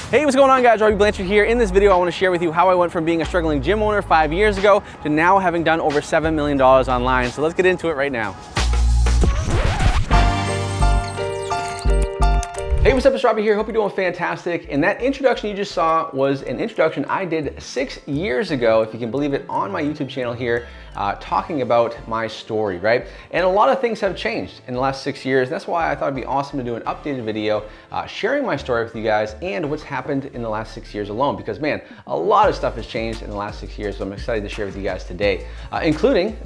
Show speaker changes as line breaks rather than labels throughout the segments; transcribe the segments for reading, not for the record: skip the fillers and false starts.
Hey, what's going on, guys? Robbie Blanchard here. In this video, I want to share with you how I went from being a struggling gym owner 5 years ago to now having done over $7 million online. So let's get into it right now. Hey, what's up? It's Robbie here. Hope you're doing fantastic. And that introduction you just saw was an introduction I did 6 years ago, if you can believe it, on my YouTube channel here, talking about my story, right? And a lot of things have changed in the last 6 years. That's why I thought it'd be awesome to do an updated video sharing my story with you guys and what's happened in the last 6 years alone. Because man, a lot of stuff has changed in the last 6 years. So I'm excited to share with you guys today, including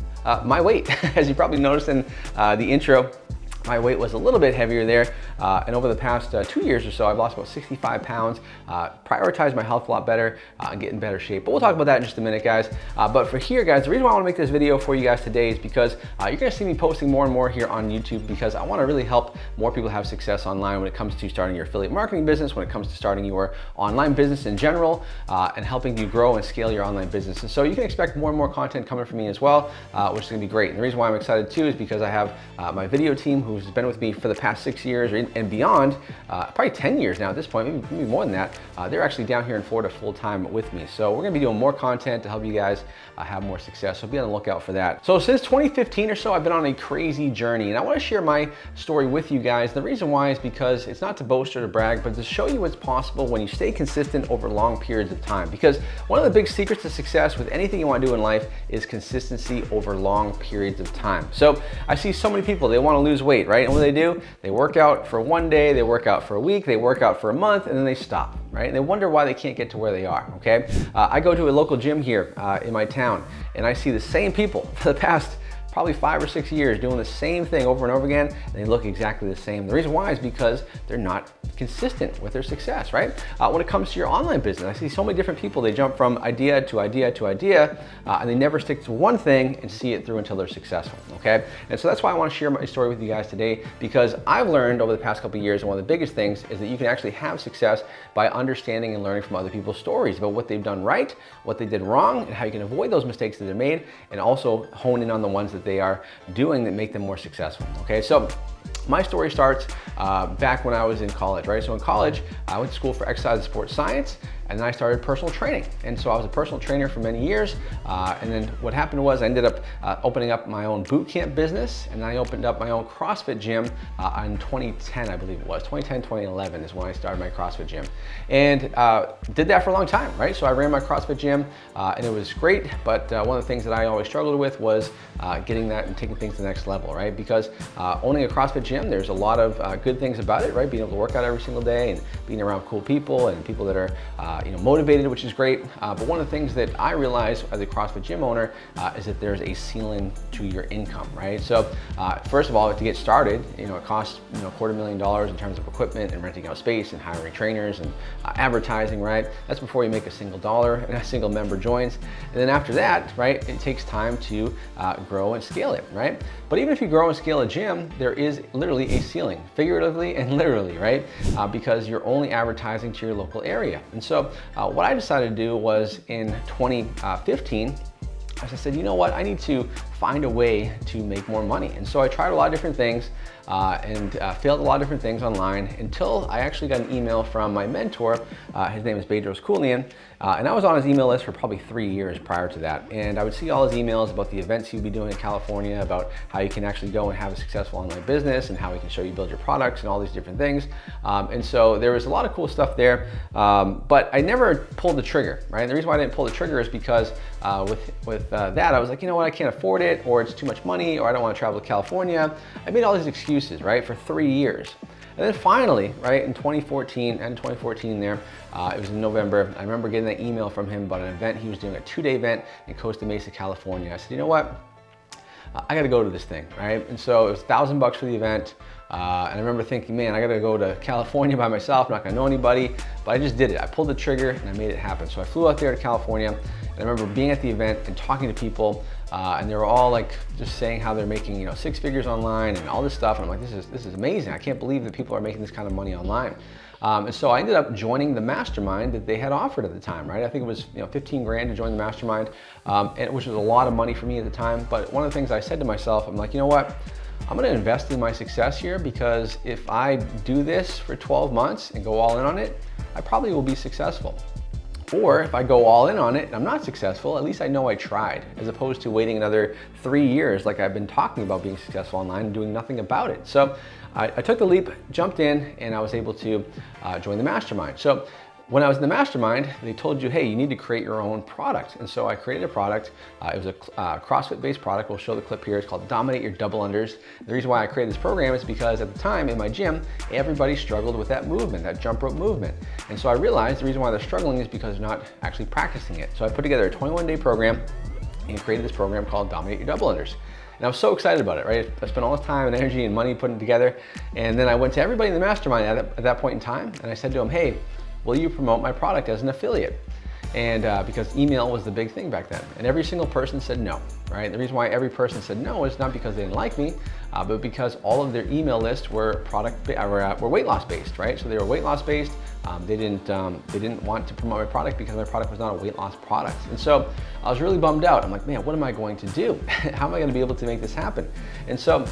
my weight. As you probably noticed in the intro, my weight was a little bit heavier there, and over the past 2 years or so, I've lost about 65 pounds, prioritized my health a lot better, and get in better shape. But we'll talk about that in just a minute, guys. But for here, guys, the reason why I want to make this video for you guys today is because you're going to see me posting more and more here on YouTube, because I want to really help more people have success online when it comes to starting your affiliate marketing business, when it comes to starting your online business in general, and helping you grow and scale your online business. And so you can expect more and more content coming from me as well, which is going to be great. And the reason why I'm excited too is because I have my video team who's been with me for the past 6 years and beyond, probably 10 years now at this point, maybe more than that. They're actually down here in Florida full time with me. So we're gonna be doing more content to help you guys have more success. So be on the lookout for that. So since 2015 or so, I've been on a crazy journey, and I wanna share my story with you guys. The reason why is because it's not to boast or to brag, but to show you what's possible when you stay consistent over long periods of time. Because one of the big secrets to success with anything you wanna do in life is consistency over long periods of time. So I see so many people, they wanna lose weight, right? And what do? They work out for one day, they work out for a week, they work out for a month, and then they stop, right? And they wonder why they can't get to where they are, okay? I go to a local gym here in my town, and I see the same people for the past probably 5 or 6 years doing the same thing over and over again, and they look exactly the same. The reason why is because they're not consistent with their success, right? When it comes to your online business, I see so many different people, they jump from idea to idea to idea, and they never stick to one thing and see it through until they're successful, okay? And so that's why I want to share my story with you guys today, because I've learned over the past couple of years, and one of the biggest things is that you can actually have success by understanding and learning from other people's stories about what they've done right, what they did wrong, and how you can avoid those mistakes that they made, and also hone in on the ones that they are doing that make them more successful, okay? So my story starts back when I was in college, right? So in college, I went to school for exercise and sports science, and then I started personal training. And so I was a personal trainer for many years. And then what happened was I ended up opening up my own boot camp business, and I opened up my own CrossFit gym in 2010, I believe it was. 2010, 2011 is when I started my CrossFit gym. And did that for a long time, right? So I ran my CrossFit gym, and it was great. But one of the things that I always struggled with was getting that and taking things to the next level, right? Because owning a CrossFit gym, there's a lot of good things about it, right? Being able to work out every single day and being around cool people and people that are motivated, which is great. But one of the things that I realized as a CrossFit gym owner is that there's a ceiling to your income, right? So first of all, to get started, it costs $250,000 in terms of equipment and renting out space and hiring trainers and advertising, right? That's before you make a single dollar and a single member joins. And then after that, right, it takes time to grow and scale it, right? But even if you grow and scale a gym, there is literally a ceiling, figuratively and literally, right? Because you're only advertising to your local area. And so what I decided to do was in 2015, I said, you know what, I need to find a way to make more money. And so I tried a lot of different things and failed a lot of different things online until I actually got an email from my mentor. His name is Bedros Koulian, and I was on his email list for probably 3 years prior to that. And I would see all his emails about the events he'd be doing in California, about how you can actually go and have a successful online business and how he can show you build your products and all these different things. And so there was a lot of cool stuff there, but I never pulled the trigger, right? And the reason why I didn't pull the trigger is because with that, I was like, you know what, I can't afford it, or it's too much money, or I don't want to travel to California. I made all these excuses, right, for 3 years. And then finally, right, in 2014 there, it was in November, I remember getting that email from him about an event. He was doing a 2-day event in Costa Mesa, California. I said, you know what? I gotta go to this thing, right? And so it was $1,000 for the event. And I remember thinking, man, I gotta go to California by myself, I'm not gonna know anybody, but I just did it. I pulled the trigger and I made it happen. So I flew out there to California, and I remember being at the event and talking to people, and they were all like just saying how they're making 6 figures online and all this stuff. And I'm like, this is amazing. I can't believe that people are making this kind of money online. And so I ended up joining the mastermind that they had offered at the time, right? I think it was 15 grand to join the mastermind, which was a lot of money for me at the time. But one of the things I said to myself, I'm like, you know what? I'm gonna invest in my success here, because if I do this for 12 months and go all in on it, I probably will be successful. Or if I go all in on it and I'm not successful, at least I know I tried, as opposed to waiting another 3 years like I've been talking about being successful online and doing nothing about it. So I took the leap, jumped in, and I was able to join the mastermind. So when I was in the mastermind, they told you, hey, you need to create your own product. And so I created a product. It was a CrossFit-based product. We'll show the clip here. It's called Dominate Your Double Unders. The reason why I created this program is because at the time in my gym, everybody struggled with that movement, that jump rope movement. And so I realized the reason why they're struggling is because they're not actually practicing it. So I put together a 21-day program and created this program called Dominate Your Double Unders. And I was so excited about it, right? I spent all this time and energy and money putting it together. And then I went to everybody in the mastermind at that point in time, and I said to them, hey, will you promote my product as an affiliate? And because email was the big thing back then. And every single person said no, right? The reason why every person said no is not because they didn't like me, but because all of their email lists were were weight loss based, right? So they were weight loss based. They didn't want to promote my product because my product was not a weight loss product. And so I was really bummed out. I'm like, man, what am I going to do? How am I going to be able to make this happen? And so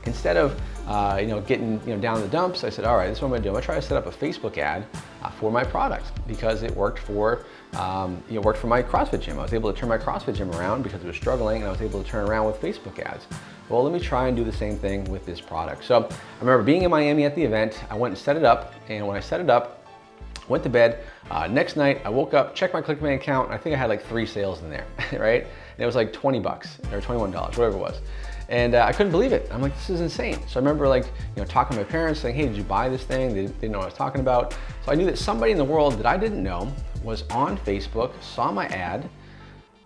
instead of getting down in the dumps, I said, all right, this is what I'm gonna do. I'm gonna try to set up a Facebook ad for my product because it worked for worked for my CrossFit gym. I was able to turn my CrossFit gym around because it was struggling, and I was able to turn around with Facebook ads. Well, let me try and do the same thing with this product. So I remember being in Miami at the event. I went and set it up, and when I set it up, went to bed. Next night, I woke up, checked my ClickBank account, and I think I had like 3 sales in there, right? And it was like $20 or $21, whatever it was. And I couldn't believe it. I'm like, this is insane. So I remember talking to my parents saying, hey, did you buy this thing? They didn't know what I was talking about. So I knew that somebody in the world that I didn't know was on Facebook, saw my ad,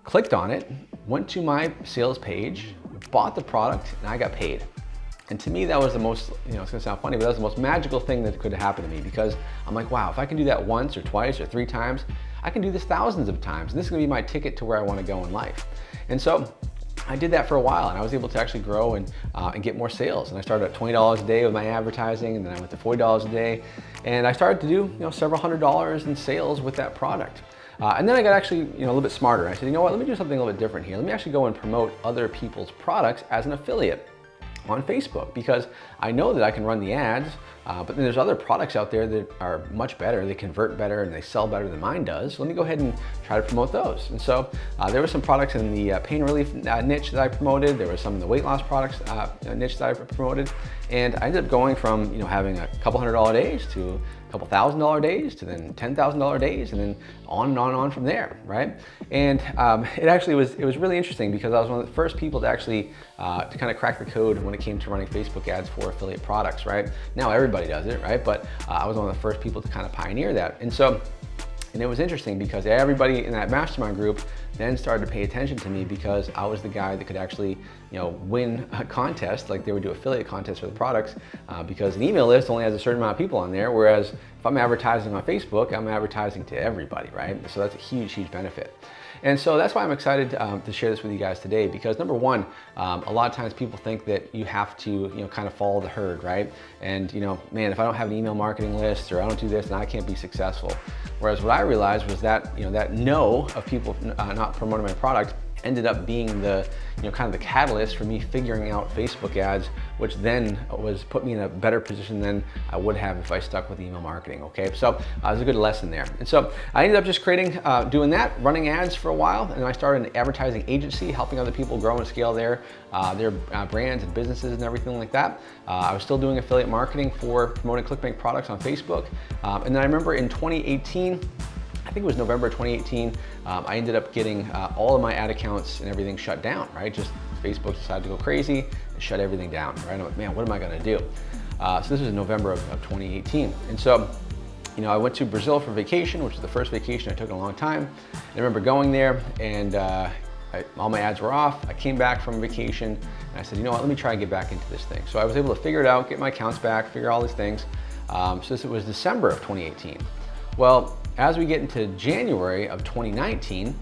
clicked on it, went to my sales page, bought the product, and I got paid. And to me, that was the most, it's gonna sound funny, but that was the most magical thing that could happen to me, because I'm like, wow, if I can do that once or twice or 3 times, I can do this thousands of times. And this is gonna be my ticket to where I wanna go in life. And so I did that for a while, and I was able to actually grow and get more sales. And I started at $20 a day with my advertising, and then I went to $40 a day. And I started to do several $100s in sales with that product. And then I got actually a little bit smarter. I said, you know what, let me do something a little bit different here. Let me actually go and promote other people's products as an affiliate on Facebook, because I know that I can run the ads, but then there's other products out there that are much better, they convert better, and they sell better than mine does. So let me go ahead and try to promote those. And so there were some products in the pain relief niche that I promoted. There were some in the weight loss products niche that I promoted. And I ended up going from having a couple $100 days to a couple $1,000 days to then $10,000 days, and then on and on and on from there, right? And it was really interesting, because I was one of the first people to actually to kind of crack the code when it came to running Facebook ads for affiliate products, right? Now everybody does it, right? But I was one of the first people to kind of pioneer that. And it was interesting because everybody in that mastermind group then started to pay attention to me, because I was the guy that could actually, win a contest, like they would do affiliate contests for the products, because an email list only has a certain amount of people on there, whereas if I'm advertising on Facebook, I'm advertising to everybody, right? So that's a huge, huge benefit. And so that's why I'm excited to share this with you guys today, because number one, a lot of times people think that you have to, kind of follow the herd, right? And, man, if I don't have an email marketing list, or I don't do this, then I can't be successful. Whereas what I realized was that, that no of people not promoting my product ended up being the, kind of the catalyst for me figuring out Facebook ads, which then put me in a better position than I would have if I stuck with email marketing, okay? So it was a good lesson there. And so I ended up just doing that, running ads for a while, and then I started an advertising agency, helping other people grow and scale their brands and businesses and everything like that. I was still doing affiliate marketing for promoting ClickBank products on Facebook. And then I remember in 2018, I think it was November 2018, I ended up getting all of my ad accounts and everything shut down, right? Just Facebook decided to go crazy and shut everything down, right? I'm like, man, what am I gonna do? So this was in November of 2018. And so, I went to Brazil for vacation, which was the first vacation I took in a long time. And I remember going there, and all my ads were off. I came back from vacation, and I said, you know what, let me try and get back into this thing. So I was able to figure it out, get my accounts back, figure all these things. So this was December of 2018. Well, as we get into January of 2019,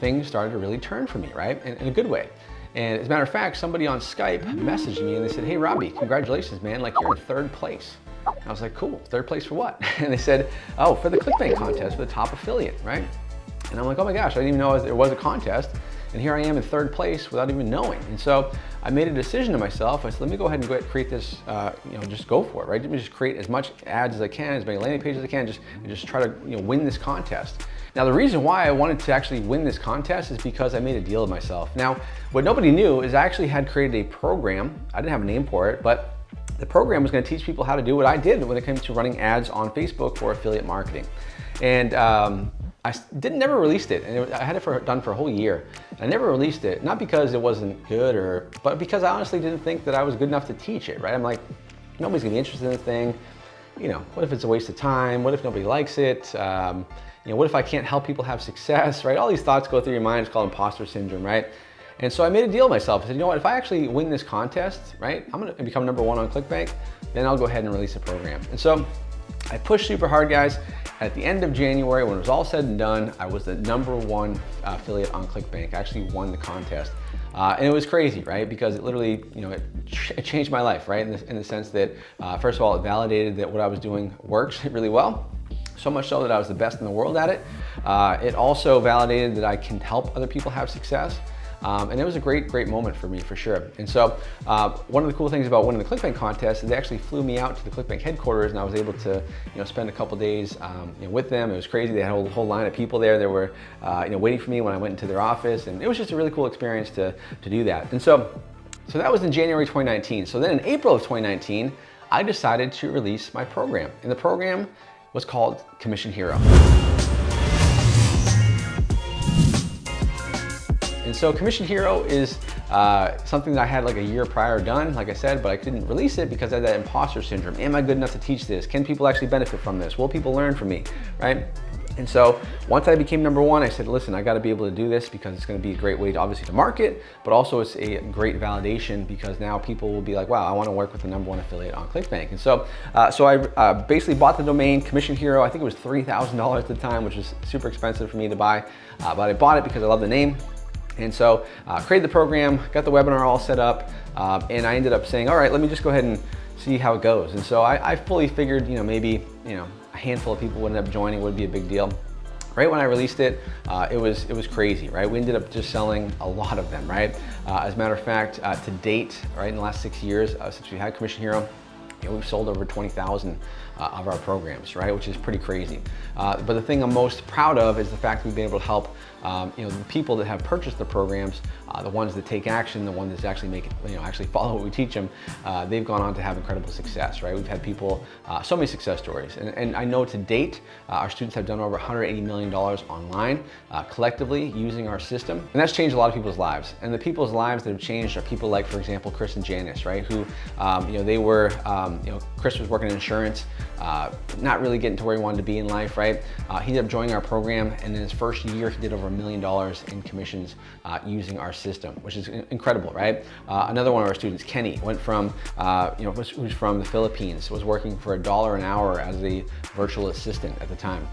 things started to really turn for me, right? In a good way. And as a matter of fact, somebody on Skype messaged me and they said, hey, Robbie, congratulations, man, like you're in 3rd place. I was like, cool, 3rd place for what? And they said, oh, for the ClickBank contest for the top affiliate, right? And I'm like, oh my gosh, I didn't even know there was a contest. And here I am in third place without even knowing. And so I made a decision to myself. I said, let me go ahead and create this, just go for it, right? Let me just create as much ads as I can, as many landing pages as I can, and just try to win this contest. Now, the reason why I wanted to actually win this contest is because I made a deal with myself. Now, what nobody knew is I actually had created a program. I didn't have a name for it, but the program was going to teach people how to do what I did when it came to running ads on Facebook for affiliate marketing. And I never released it, and I had it done for a whole year. I never released it, not because it wasn't good, but because I honestly didn't think that I was good enough to teach it, right? I'm like, nobody's gonna be interested in the thing. What if it's a waste of time? What if nobody likes it? What if I can't help people have success, right? All these thoughts go through your mind. It's called imposter syndrome, right? And so I made a deal with myself. I said, you know what, if I actually win this contest, right, I'm gonna become #1 on ClickBank, then I'll go ahead and release a program. And so I pushed super hard, guys. At the end of January, when it was all said and done, I was the #1 affiliate on ClickBank. I actually won the contest. And it was crazy, right? Because it literally, it changed my life, right? In the sense that, first of all, it validated that what I was doing works really well. So much so that I was the best in the world at it. It also validated that I can help other people have success. And it was a great moment for me, for sure. And so one of the cool things about winning the ClickBank contest is they actually flew me out to the ClickBank headquarters, and I was able to spend a couple days with them. It was crazy. They had a whole line of people there that were waiting for me when I went into their office, and it was just a really cool experience to do that. And so that was in January 2019. So then in April of 2019, I decided to release my program, and the program was called Commission Hero. And so Commission Hero is something that I had like a year prior done, like I said, but I couldn't release it because I had that imposter syndrome. Am I good enough to teach this? Can people actually benefit from this? Will people learn from me, right? And so once I became #1, I said, listen, I gotta be able to do this because it's gonna be a great way to obviously to market, but also it's a great validation because now people will be like, wow, I wanna work with the #1 affiliate on ClickBank. And so I basically bought the domain Commission Hero. I think it was $3,000 at the time, which is super expensive for me to buy, but I bought it because I love the name. And so created the program, got the webinar all set up, and I ended up saying, all right, let me just go ahead and see how it goes. And so I fully figured, maybe a handful of people would end up joining, would be a big deal. Right when I released it, it was crazy, right? We ended up just selling a lot of them, right? As a matter of fact, to date, right, in the last 6 years since we had Commission Hero, we've sold over 20,000 of our programs, right? Which is pretty crazy. But the thing I'm most proud of is the fact that we've been able to help the people that have purchased the programs, the ones that take action, the ones that actually make it, actually follow what we teach them, they've gone on to have incredible success, right? We've had people, so many success stories. And I know to date, our students have done over $180 million online collectively using our system. And that's changed a lot of people's lives. And the people's lives that have changed are people like, for example, Chris and Janice, right? Who, they were, Chris was working in insurance, not really getting to where he wanted to be in life, right? He ended up joining our program, and in his first year, he did over $1 million in commissions using our system, which is incredible, right? Another one of our students, Kenny, went from, who's from the Philippines, was working for $1 an hour as a virtual assistant at the time.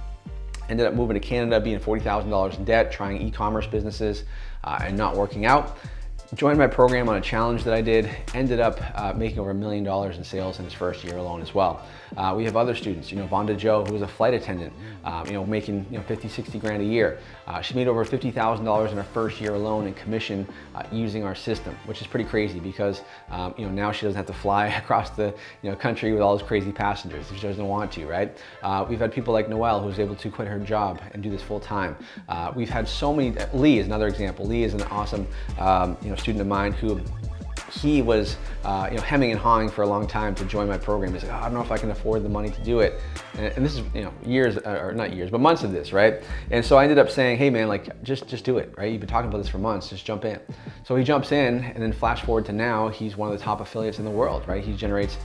Ended up moving to Canada, being $40,000 in debt, trying e-commerce businesses and not working out. Joined my program on a challenge that I did, ended up making over $1 million in sales in his first year alone as well. We have other students, Vonda Joe, who was a flight attendant, making 50, 60 grand a year. She made over $50,000 in her first year alone in commission using our system, which is pretty crazy because now she doesn't have to fly across the country with all those crazy passengers if she doesn't want to, right? We've had people like Noelle, who's able to quit her job and do this full time. We've had so many. Lee is another example. Lee is an awesome student of mine who he was hemming and hawing for a long time to join my program. He's like, I don't know if I can afford the money to do it. And this is years, or not years, but months of this, right? And so I ended up saying, hey man, like just do it, right? You've been talking about this for months, just jump in. So he jumps in, and then flash forward to now, he's one of the top affiliates in the world, right? He generates,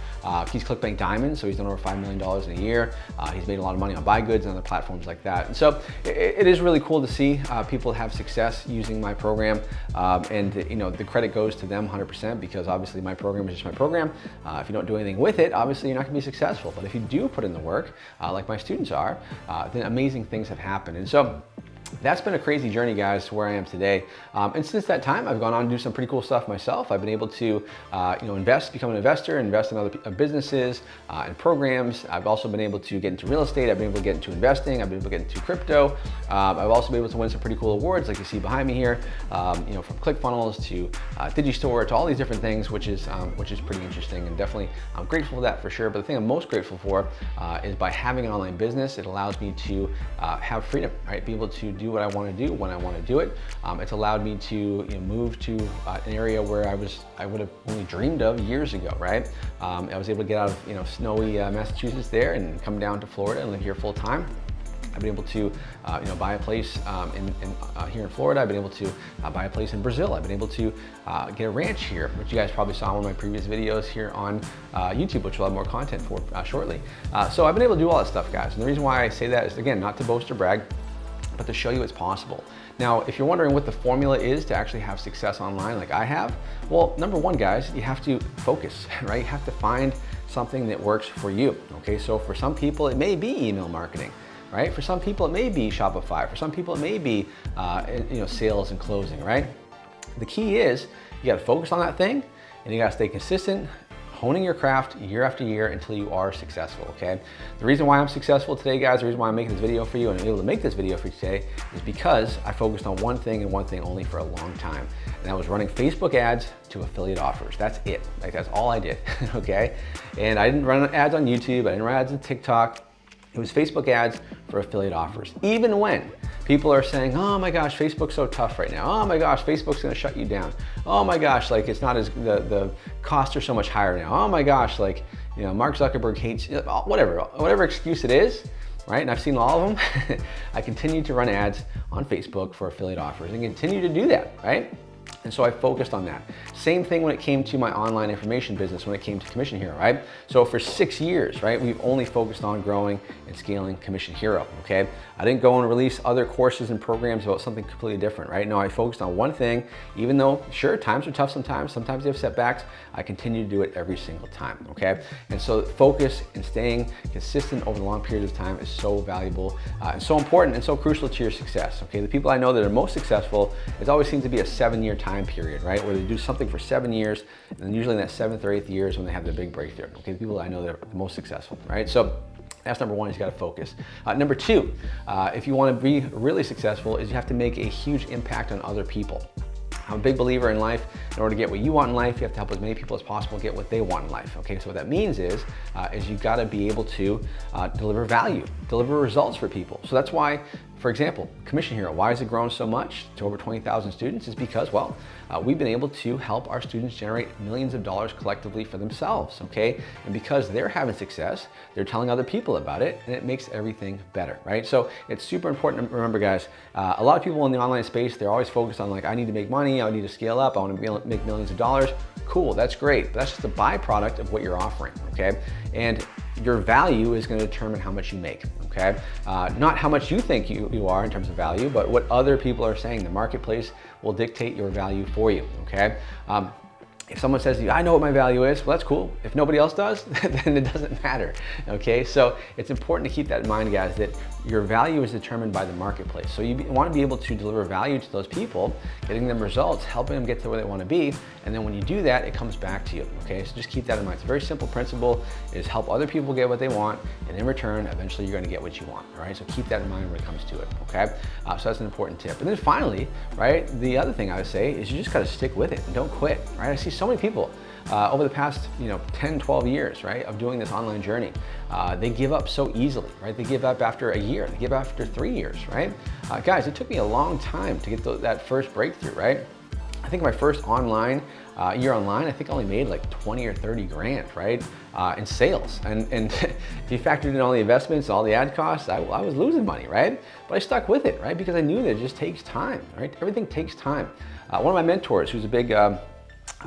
he's ClickBank Diamond, so he's done over $5 million in a year. He's made a lot of money on Buy Goods and other platforms like that. And so it is really cool to see people have success using my program. And the credit goes to them 100% because obviously my program is just my program. If you don't do anything with it, obviously you're not gonna be successful. But if you do put in the work, like my students are, then amazing things have happened. And so that's been a crazy journey, guys, to where I am today. And since that time, I've gone on to do some pretty cool stuff myself. I've been able to, become an investor, invest in other businesses and programs. I've also been able to get into real estate. I've been able to get into investing. I've been able to get into crypto. I've also been able to win some pretty cool awards, like you see behind me here. From ClickFunnels to Digistore to all these different things, which is pretty interesting, and definitely I'm grateful for that for sure. But the thing I'm most grateful for is by having an online business, it allows me to have freedom, right? Be able to do what I want to do when I want to do it. It's allowed me to move to an area where I would have only dreamed of years ago, right? I was able to get out of snowy Massachusetts there and come down to Florida and live here full time. I've been able to, buy a place here in Florida. I've been able to buy a place in Brazil. I've been able to get a ranch here, which you guys probably saw in one of my previous videos here on YouTube, which we'll have more content for shortly. So I've been able to do all that stuff, guys. And the reason why I say that is, again, not to boast or brag, but to show you it's possible. Now, if you're wondering what the formula is to actually have success online like I have, well, number one, guys, you have to focus, right? You have to find something that works for you, okay? So for some people, it may be email marketing, right? For some people, it may be Shopify. For some people, it may be sales and closing, right? The key is you gotta focus on that thing and you gotta stay consistent, honing your craft year after year until you are successful, okay? The reason why I'm successful today, guys, the reason why I'm making this video for you and I'm able to make this video for you today is because I focused on one thing and one thing only for a long time. And that was running Facebook ads to affiliate offers. That's it, like that's all I did, okay? And I didn't run ads on YouTube, I didn't run ads on TikTok. It was Facebook ads for affiliate offers. Even when people are saying, oh my gosh, Facebook's so tough right now. Oh my gosh, Facebook's gonna shut you down. Oh my gosh, like it's not as, the costs are so much higher now. Oh my gosh, like, Mark Zuckerberg hates, whatever excuse it is, right? And I've seen all of them. I continue to run ads on Facebook for affiliate offers and continue to do that, right? And so I focused on that. Same thing when it came to my online information business, when it came to Commission Hero, right? So for 6 years, right, we've only focused on growing and scaling Commission Hero, okay? I didn't go and release other courses and programs about something completely different, right? No, I focused on one thing, even though, sure, times are tough sometimes you have setbacks, I continue to do it every single time, okay? And so focus and staying consistent over the long periods of time is so valuable and so important and so crucial to your success, okay? The people I know that are most successful, it always seems to be a 7-year time period, right? Where they do something for 7 years, and then usually in that 7th or 8th year is when they have their big breakthrough. Okay, the people I know that are the most successful, right? So that's number one, is you gotta focus. Number two, if you wanna be really successful, is you have to make a huge impact on other people. I'm a big believer in life. In order to get what you want in life, you have to help as many people as possible get what they want in life. Okay, so what that means is you've got to be able to deliver value, deliver results for people. So that's why, for example, Commission Hero, why has it grown so much to over 20,000 students? Is because, well, we've been able to help our students generate millions of dollars collectively for themselves, okay? And because they're having success, they're telling other people about it, and it makes everything better, right? So it's super important to remember, guys, a lot of people in the online space, they're always focused on like, I need to make money, I need to scale up, I want to make millions of dollars. Cool, that's great, but that's just a byproduct of what you're offering, okay? And your value is going to determine how much you make, okay? Not how much you think you are in terms of value, but what other people are saying. The marketplace will dictate your value for you, okay? If someone says to you, I know what my value is, well, that's cool. If nobody else does, then it doesn't matter, okay? So it's important to keep that in mind, guys, that your value is determined by the marketplace. So you want to be able to deliver value to those people, getting them results, helping them get to where they want to be, and then when you do that, it comes back to you, okay? So just keep that in mind. It's a very simple principle, is help other people get what they want, and in return, eventually you're going to get what you want, all right? So keep that in mind when it comes to it, okay? So that's an important tip. And then finally, right, the other thing I would say is you just got to stick with it and don't quit, right? I see so many people over the past 10, 12 years, right, of doing this online journey, they give up so easily, right? They give up after a year, they give up after 3 years, right? Guys, it took me a long time to get that first breakthrough, right? I think my first year online, I think I only made like 20 or 30 grand, right? In sales. And if you factored in all the investments, all the ad costs, I was losing money, right? But I stuck with it, right? Because I knew that it just takes time, right? Everything takes time. One of my mentors, who's a big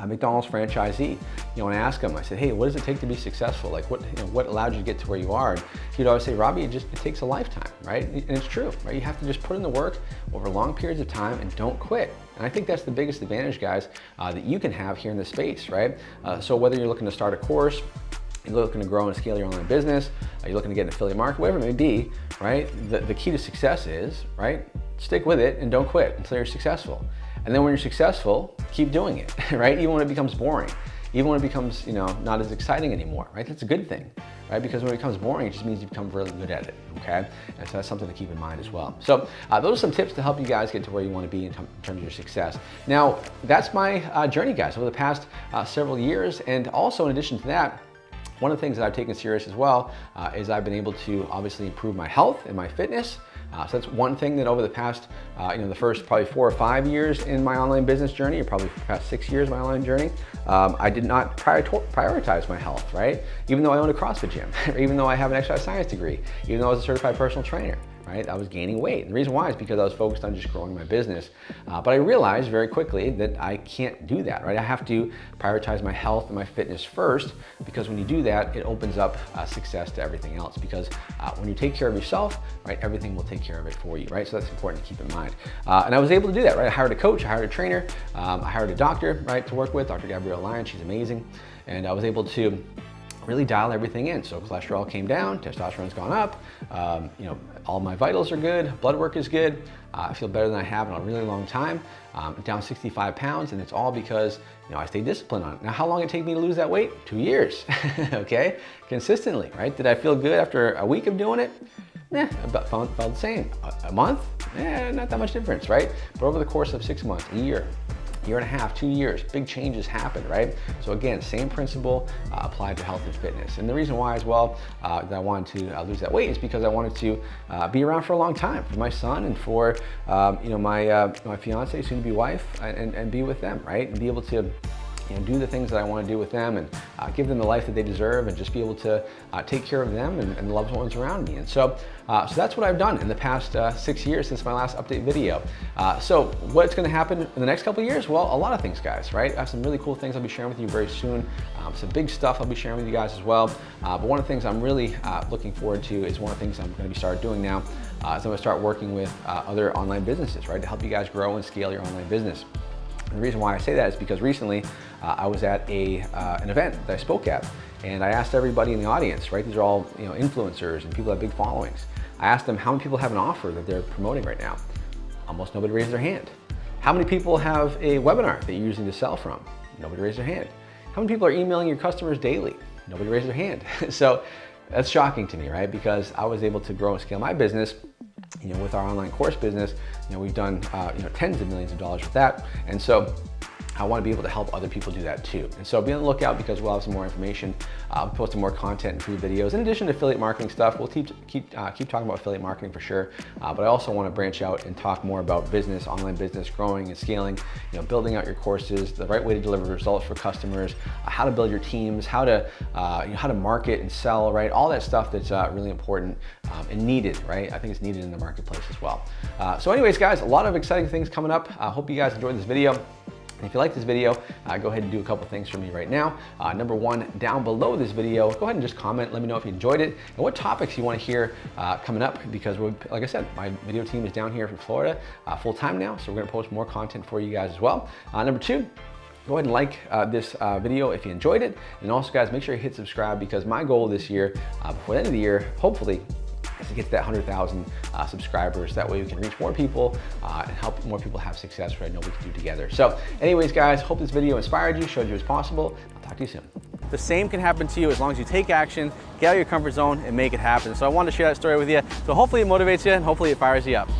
McDonald's franchisee, when I asked him, I said, hey, what does it take to be successful? Like what allowed you to get to where you are? And he'd always say, Robbie, it takes a lifetime, right? And it's true, right? You have to just put in the work over long periods of time and don't quit. And I think that's the biggest advantage, guys, that you can have here in this space, right? So whether you're looking to start a course, you're looking to grow and scale your online business, you're looking to get an affiliate market, whatever it may be, right? The key to success is, right, stick with it and don't quit until you're successful. And then when you're successful, keep doing it, right? Even when it becomes boring, even when it becomes, not as exciting anymore, right? That's a good thing, right? Because when it becomes boring, it just means you become really good at it, okay? And so that's something to keep in mind as well. So those are some tips to help you guys get to where you want to be in terms of your success. Now, that's my journey, guys, over the past several years. And also in addition to that, one of the things that I've taken serious as well is I've been able to obviously improve my health and my fitness. So that's one thing that over the past, the first probably 4 or 5 years in my online business journey, or probably the past 6 years of my online journey, I did not prioritize my health, right? Even though I own a CrossFit gym, even though I have an exercise science degree, even though I was a certified personal trainer, right? I was gaining weight. And the reason why is because I was focused on just growing my business. But I realized very quickly that I can't do that, right? I have to prioritize my health and my fitness first, because when you do that, it opens up success to everything else. Because when you take care of yourself, right, everything will take care of it for you, right? So that's important to keep in mind. And I was able to do that, right? I hired a coach, I hired a trainer, I hired a doctor, right, to work with, Dr. Gabrielle Lyon. She's amazing. And I was able to really dial everything in. So cholesterol came down, testosterone's gone up, all my vitals are good, blood work is good. I feel better than I have in a really long time. I'm down 65 pounds, and it's all because I stayed disciplined on it. Now, how long did it take me to lose that weight? 2 years, okay? Consistently, right? Did I feel good after a week of doing it? About felt the same. A month? Not that much difference, right? But over the course of 6 months, a year and a half, 2 years, big changes happen, right? So again, same principle applied to health and fitness. And the reason why as well that I wanted to lose that weight is because I wanted to be around for a long time for my son and for my fiance, soon to be wife, and be with them, right? And be able to do the things that I want to do with them and give them the life that they deserve, and just be able to take care of them and the loved ones around me. And so that's what I've done in the past 6 years since my last update video. So what's going to happen in the next couple of years? Well, a lot of things, guys, right? I have some really cool things I'll be sharing with you very soon. Some big stuff I'll be sharing with you guys as well. But one of the things I'm really looking forward to is one of the things I'm going to be started doing now is I'm going to start working with other online businesses, right, to help you guys grow and scale your online business. And the reason why I say that is because recently I was at an event that I spoke at, and I asked everybody in the audience, right? These are all influencers and people that have big followings. I asked them how many people have an offer that they're promoting right now. Almost nobody raised their hand. How many people have a webinar that you're using to sell from? Nobody raised their hand. How many people are emailing your customers daily? Nobody raised their hand. So that's shocking to me, right? Because I was able to grow and scale my business. With our online course business, we've done tens of millions of dollars with that. And so I want to be able to help other people do that too. And so be on the lookout, because we'll have some more information. I'll post some more content and free videos. In addition to affiliate marketing stuff, we'll keep talking about affiliate marketing for sure. But I also want to branch out and talk more about business, online business, growing and scaling, building out your courses, the right way to deliver results for customers, how to build your teams, how to market and sell, right? All that stuff that's really important and needed, right? I think it's needed in the marketplace as well. So anyways, guys, a lot of exciting things coming up. I hope you guys enjoyed this video. And if you like this video, go ahead and do a couple things for me right now. Number one, down below this video, go ahead and just comment. Let me know if you enjoyed it and what topics you want to hear coming up, because like I said, my video team is down here from Florida full time now. So we're going to post more content for you guys as well. Number two, go ahead and like this video if you enjoyed it. And also, guys, make sure you hit subscribe, because my goal this year, before the end of the year, hopefully, is to get to that 100,000 subscribers. That way we can reach more people and help more people have success, which I know we can do together. So anyways, guys, hope this video inspired you, showed you it's possible. I'll talk to you soon. The same can happen to you as long as you take action, get out of your comfort zone, and make it happen. So I wanted to share that story with you. So hopefully it motivates you and hopefully it fires you up.